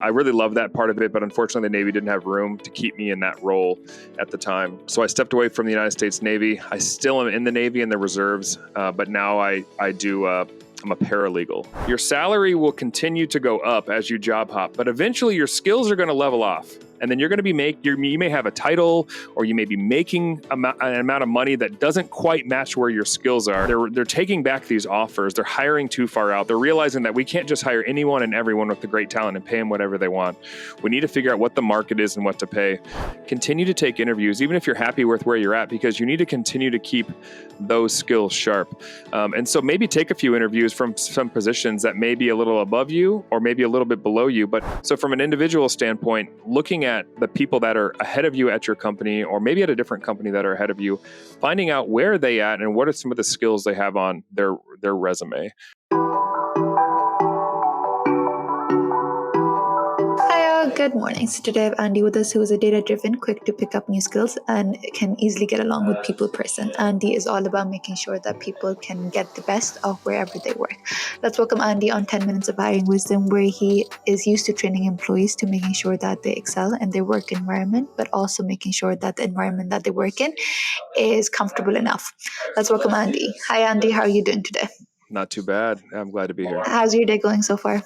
I really loved that part of it, but unfortunately the Navy didn't have room to keep me in that role at the time. So I stepped away from the United States Navy. I still am in the Navy in the reserves, but now I'm a paralegal. Your salary will continue to go up as you job hop, but eventually your skills are going to level off. And then you're going to you may have a title, or you may be making an amount of money that doesn't quite match where your skills are. They're taking back these offers. They're hiring too far out. They're realizing that we can't just hire anyone and everyone with the great talent and pay them whatever they want. We need to figure out what the market is and what to pay. Continue to take interviews, even if you're happy with where you're at, because you need to continue to keep those skills sharp. And so maybe take a few interviews from some positions that may be a little above you or maybe a little bit below you. But so from an individual standpoint, looking at the people that are ahead of you at your company, or maybe at a different company that are ahead of you, finding out where are they at and what are some of the skills they have on their resume. Good morning. So today I have Andy with us, who is a data-driven, quick to pick up new skills, and can easily get along with people person. Andy is all about making sure that people can get the best of wherever they work. Let's welcome Andy on 10 Minutes of Hiring Wisdom, where he is used to training employees to making sure that they excel in their work environment, but also making sure that the environment that they work in is comfortable enough. Let's welcome Andy. Hi, Andy. How are you doing today? Not too bad. I'm glad to be here. How's your day going so far?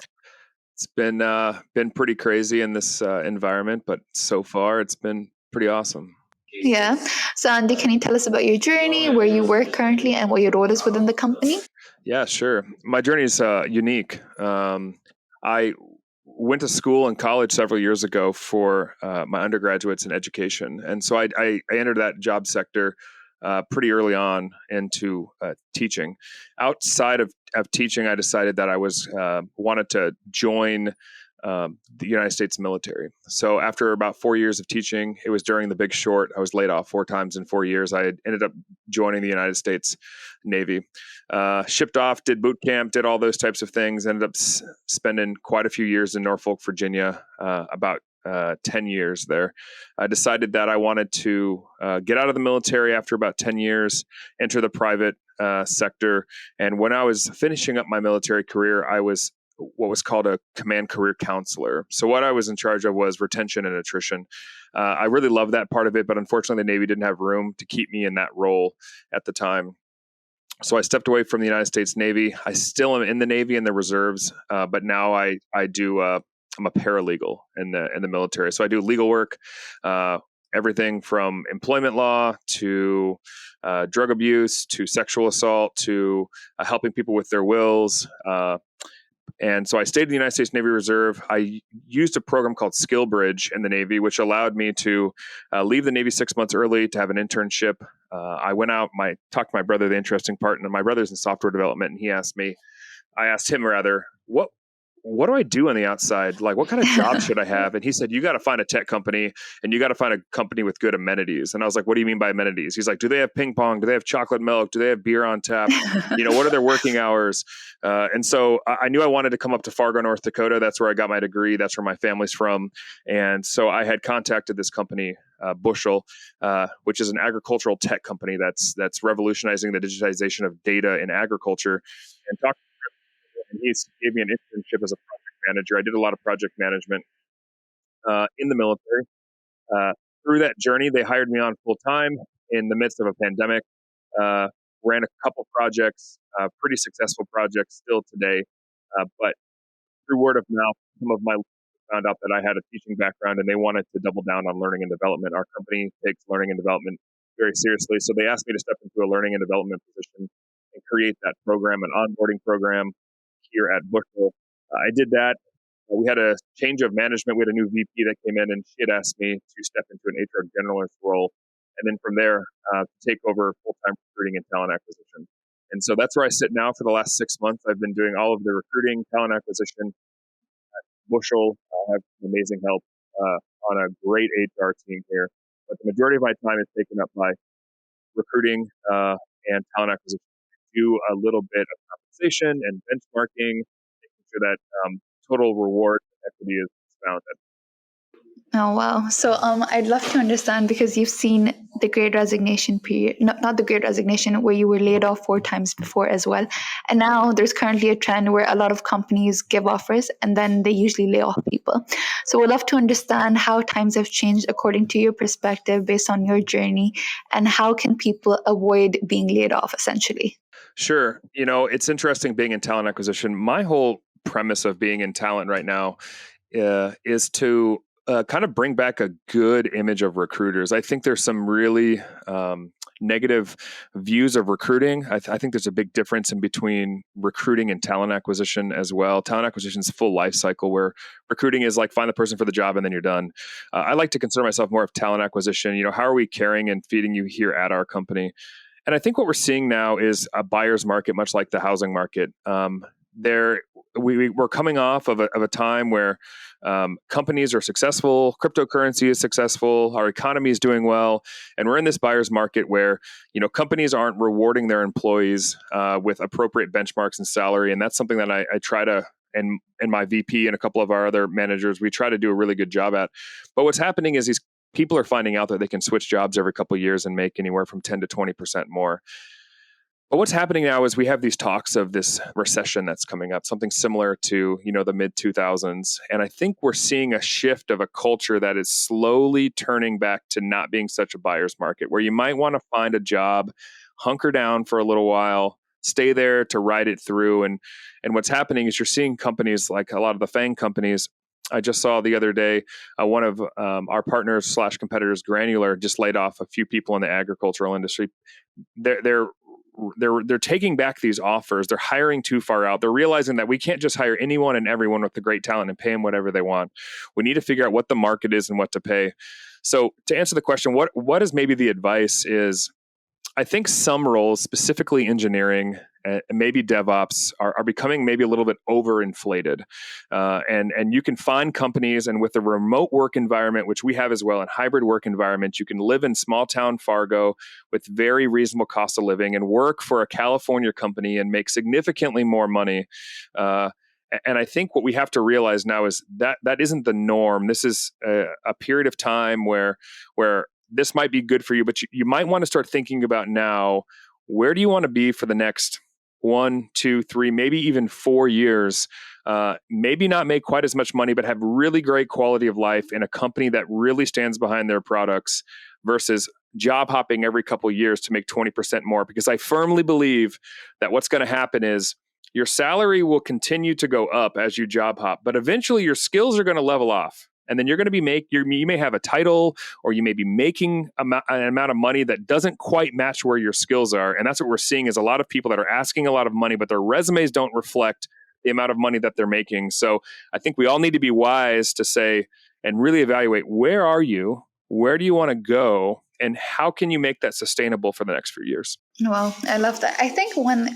It's been pretty crazy in this environment, but so far it's been pretty awesome. Yeah. So, Andy, can you tell us about your journey, where you work currently, and what your role is within the company? Yeah, sure. My journey is unique. I went to school and college several years ago for my undergraduates in education. And so I entered that job sector pretty early on into teaching. Outside of teaching, I decided that I wanted to join the United States military. So after about 4 years of teaching, it was during the Big Short. I was laid off 4 times in 4 years. I ended up joining the United States Navy. Shipped off, did boot camp, did all those types of things. Ended up spending quite a few years in Norfolk, Virginia, about 10 years there. I decided that I wanted to get out of the military after about 10 years, enter the private sector. And when I was finishing up my military career, I was what was called a command career counselor. So what I was in charge of was retention and attrition. I really loved that part of it, but unfortunately the Navy didn't have room to keep me in that role at the time. So I stepped away from the United States Navy. I still am in the Navy in the reserves, but now I'm a paralegal in the military. So I do legal work, everything from employment law to drug abuse to sexual assault to helping people with their wills. And so I stayed in the United States Navy Reserve. I used a program called Skill Bridge in the Navy, which allowed me to leave the Navy 6 months early to have an internship. I went out, talked to my brother, the interesting part, and my brother's in software development, and I asked him rather, what do I do on the outside? Like, what kind of job should I have? And he said, you got to find a tech company, and you got to find a company with good amenities. And I was like, what do you mean by amenities? He's like, do they have ping pong? Do they have chocolate milk? Do they have beer on tap? What are their working hours? And so I knew I wanted to come up to Fargo, North Dakota. That's where I got my degree. That's where my family's from. And so I had contacted this company, Bushel, which is an agricultural tech company that's revolutionizing the digitization of data in agriculture, and talked. And he gave me an internship as a project manager. I did a lot of project management in the military. Through that journey, they hired me on full time in the midst of a pandemic. Ran a couple projects, pretty successful projects still today. But through word of mouth, some of my found out that I had a teaching background, and they wanted to double down on learning and development. Our company takes learning and development very seriously, so they asked me to step into a learning and development position and create that program, an onboarding program here at Bushel. I did that. We had a change of management. We had a new VP that came in, and she had asked me to step into an HR generalist role, and then from there, take over full-time recruiting and talent acquisition. And so that's where I sit now for the last 6 months. I've been doing all of the recruiting, talent acquisition at Bushel. I have some amazing help on a great HR team here. But the majority of my time is taken up by recruiting and talent acquisition. Do a little bit of compensation and benchmarking, making sure that total reward and equity is found. Oh, wow. So I'd love to understand, because you've seen the Great Resignation period, not the Great Resignation, where you were laid off 4 times before as well. And now there's currently a trend where a lot of companies give offers and then they usually lay off people. So we'd love to understand how times have changed according to your perspective based on your journey, and how can people avoid being laid off essentially? Sure. It's interesting being in talent acquisition. My whole premise of being in talent right now is to kind of bring back a good image of recruiters. I think there's some really negative views of recruiting. I think there's a big difference in between recruiting and talent acquisition as well. Talent acquisition is full life cycle, where recruiting is like find the person for the job and then you're done. I like to consider myself more of talent acquisition. How are we caring and feeding you here at our company? And I think what we're seeing now is a buyer's market, much like the housing market. We're coming off of a time where companies are successful, cryptocurrency is successful, our economy is doing well, and we're in this buyer's market where companies aren't rewarding their employees with appropriate benchmarks and salary, and that's something that I try to. And my VP and a couple of our other managers, we try to do a really good job at. But what's happening is these people are finding out that they can switch jobs every couple of years and make anywhere from 10 to 20% more. But what's happening now is we have these talks of this recession that's coming up, something similar to, the mid 2000s. And I think we're seeing a shift of a culture that is slowly turning back to not being such a buyer's market, where you might want to find a job, hunker down for a little while, stay there to ride it through. And what's happening is you're seeing companies like a lot of the FANG companies. I just saw the other day one of our partners slash competitors, Granular, just laid off a few people in the agricultural industry. They're taking back these offers. They're hiring too far out. They're realizing that we can't just hire anyone and everyone with the great talent and pay them whatever they want. We need to figure out what the market is and what to pay. So to answer the question, what is maybe the advice is, I think some roles, specifically engineering and maybe DevOps, are becoming maybe a little bit overinflated. And you can find companies, and with the remote work environment, which we have as well, and hybrid work environment, you can live in small town Fargo with very reasonable cost of living and work for a California company and make significantly more money. And I think what we have to realize now is that isn't the norm. This is a period of time where this might be good for you, but you might want to start thinking about now, where do you want to be for the next 1, 2, 3, maybe even 4 years? Maybe not make quite as much money, but have really great quality of life in a company that really stands behind their products, versus job hopping every couple of years to make 20% more. Because I firmly believe that what's going to happen is your salary will continue to go up as you job hop, but eventually your skills are going to level off. And then you're going to be you may have a title, or you may be making an amount of money that doesn't quite match where your skills are. And that's what we're seeing, is a lot of people that are asking a lot of money, but their resumes don't reflect the amount of money that they're making. So I think we all need to be wise to say and really evaluate, where are you? Where do you want to go? And how can you make that sustainable for the next few years? Well, I love that. I think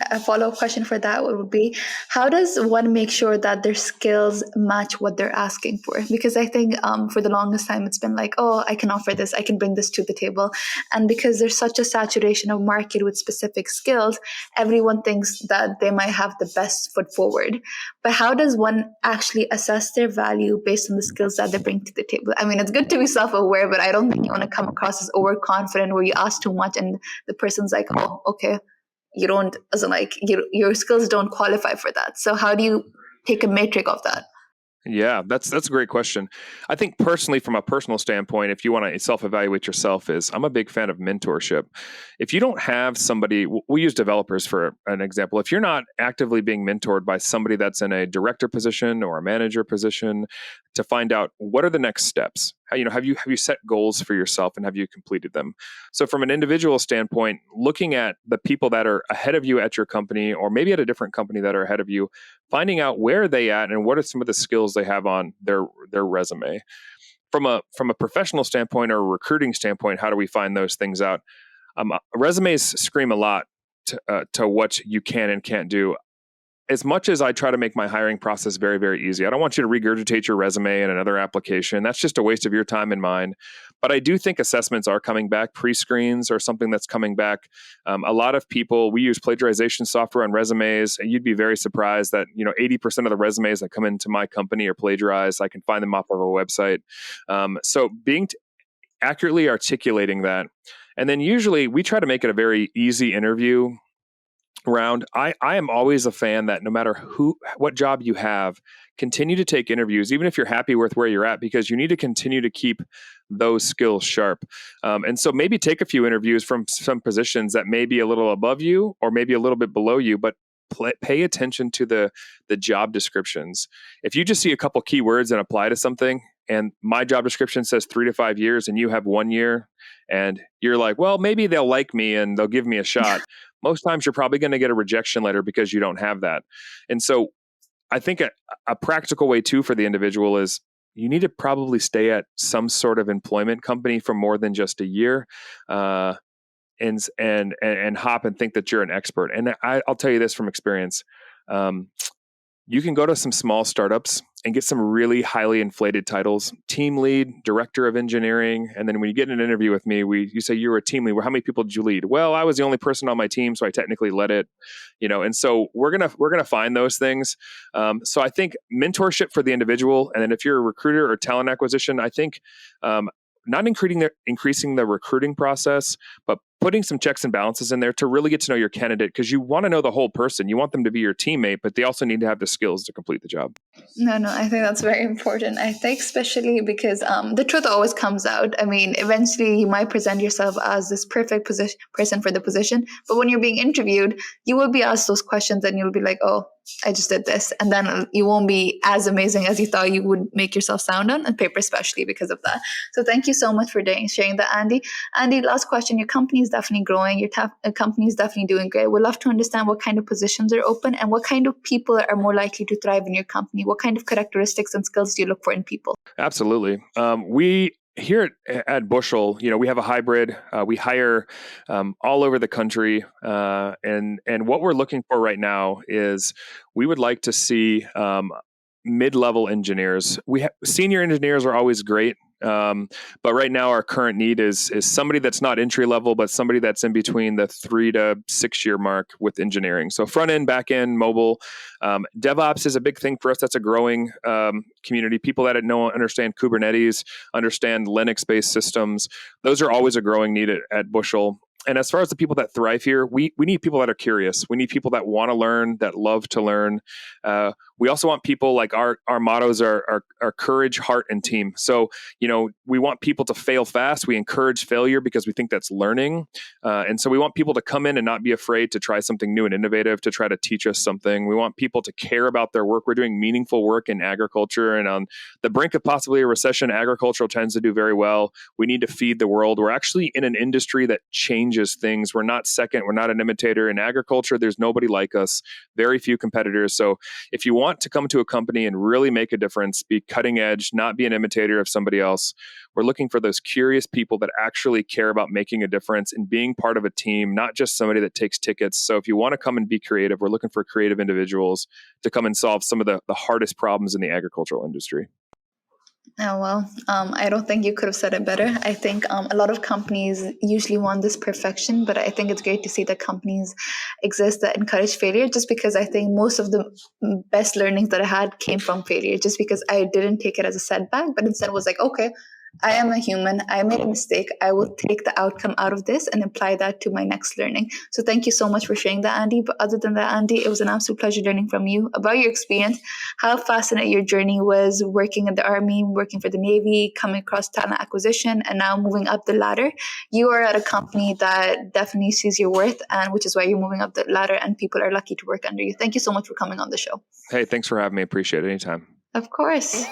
a follow-up question for that would be, how does one make sure that their skills match what they're asking for? Because I think for the longest time, it's been like, oh, I can offer this, I can bring this to the table. And because there's such a saturation of market with specific skills, everyone thinks that they might have the best foot forward. But how does one actually assess their value based on the skills that they bring to the table? I mean, it's good to be self-aware, but I don't think you want to come across as overconfident where you ask too much and the person's like, oh, okay, you don't, as in like your skills don't qualify for that. So how do you take a metric of that? Yeah, that's a great question. I think personally, from a personal standpoint, if you want to self-evaluate yourself, is I'm a big fan of mentorship. If you don't have somebody, we use developers for an example. If you're not actively being mentored by somebody that's in a director position or a manager position, to find out what are the next steps. Have you set goals for yourself, and have you completed them? So from an individual standpoint, looking at the people that are ahead of you at your company, or maybe at a different company that are ahead of you, finding out where are they at and what are some of the skills they have on their resume. From a professional standpoint or a recruiting standpoint, how do we find those things out? Resumes scream a lot to what you can and can't do. As much as I try to make my hiring process very, very easy, I don't want you to regurgitate your resume in another application. That's just a waste of your time and mine. But I do think assessments are coming back. Pre-screens are something that's coming back. A lot of people, we use plagiarization software on resumes, and you'd be very surprised that 80% of the resumes that come into my company are plagiarized. I can find them off of a website. So being accurately articulating that, And then usually we try to make it a very easy interview round. I am always a fan that no matter what job you have, continue to take interviews, even if you're happy with where you're at, because you need to continue to keep those skills sharp. And so maybe take a few interviews from some positions that may be a little above you or maybe a little bit below you, but pay attention to the job descriptions. If you just see a couple keywords and apply to something, and my job description says 3 to 5 years and you have 1 year, and you're like, well, maybe they'll like me and they'll give me a shot. Most times you're probably going to get a rejection letter because you don't have that. And so I think a practical way too for the individual is you need to probably stay at some sort of employment company for more than just a year, and hop and think that you're an expert. And I'll tell you this from experience. You can go to some small startups and get some really highly inflated titles: team lead, director of engineering. And then when you get in an interview with me, you say you were a team lead. Well, how many people did you lead? Well, I was the only person on my team, so I technically led it. And so we're gonna find those things. So I think mentorship for the individual, and then if you're a recruiter or talent acquisition, I think not increasing the recruiting process, but putting some checks and balances in there to really get to know your candidate, because you want to know the whole person. You want them to be your teammate, but they also need to have the skills to complete the job. No, I think that's very important. I think especially because the truth always comes out. I mean, eventually you might present yourself as this perfect person for the position, but when you're being interviewed, you will be asked those questions and you'll be like, oh, I just did this. And then you won't be as amazing as you thought you would make yourself sound on paper, especially because of that. So thank you so much for sharing that, Andy. Andy, last question. Your company is definitely growing. Your company is definitely doing great. We'd love to understand what kind of positions are open and what kind of people are more likely to thrive in your company. What kind of characteristics and skills do you look for in people? Absolutely. We here at Bushel, we have a hybrid. We hire all over the country, and what we're looking for right now is we would like to see mid-level engineers. Senior engineers are always great. But right now our current need is somebody that's not entry level, but somebody that's in between the 3 to 6 year mark with engineering. So front end, back end, mobile. DevOps is a big thing for us. That's a growing community. People that understand Kubernetes, understand Linux-based systems. Those are always a growing need at Bushel. And as far as the people that thrive here, we need people that are curious. We need people that want to learn, that love to learn. We also want people, like our mottos are courage, heart, and team. So, we want people to fail fast. We encourage failure because we think that's learning. And so we want people to come in and not be afraid to try something new and innovative, to try to teach us something. We want people to care about their work. We're doing meaningful work in agriculture, and on the brink of possibly a recession, agriculture tends to do very well. We need to feed the world. We're actually in an industry that changes things. We're not second. We're not an imitator. In agriculture, there's nobody like us, very few competitors. So if you want to come to a company and really make a difference, be cutting edge, not be an imitator of somebody else, we're looking for those curious people that actually care about making a difference and being part of a team, not just somebody that takes tickets. So if you want to come and be creative, we're looking for creative individuals to come and solve some of the hardest problems in the agricultural industry. Oh, well, I don't think you could have said it better. I think a lot of companies usually want this perfection, but I think it's great to see that companies exist that encourage failure, just because I think most of the best learnings that I had came from failure, just because I didn't take it as a setback, but instead was like, okay, I am a human. I made a mistake. I will take the outcome out of this and apply that to my next learning. So thank you so much for sharing that, Andy. But other than that, Andy, it was an absolute pleasure learning from you about your experience, how fascinating your journey was working in the Army, working for the Navy, coming across talent acquisition, and now moving up the ladder. You are at a company that definitely sees your worth, and which is why you're moving up the ladder, and people are lucky to work under you. Thank you so much for coming on the show. Hey, thanks for having me. Appreciate it. Anytime. Of course.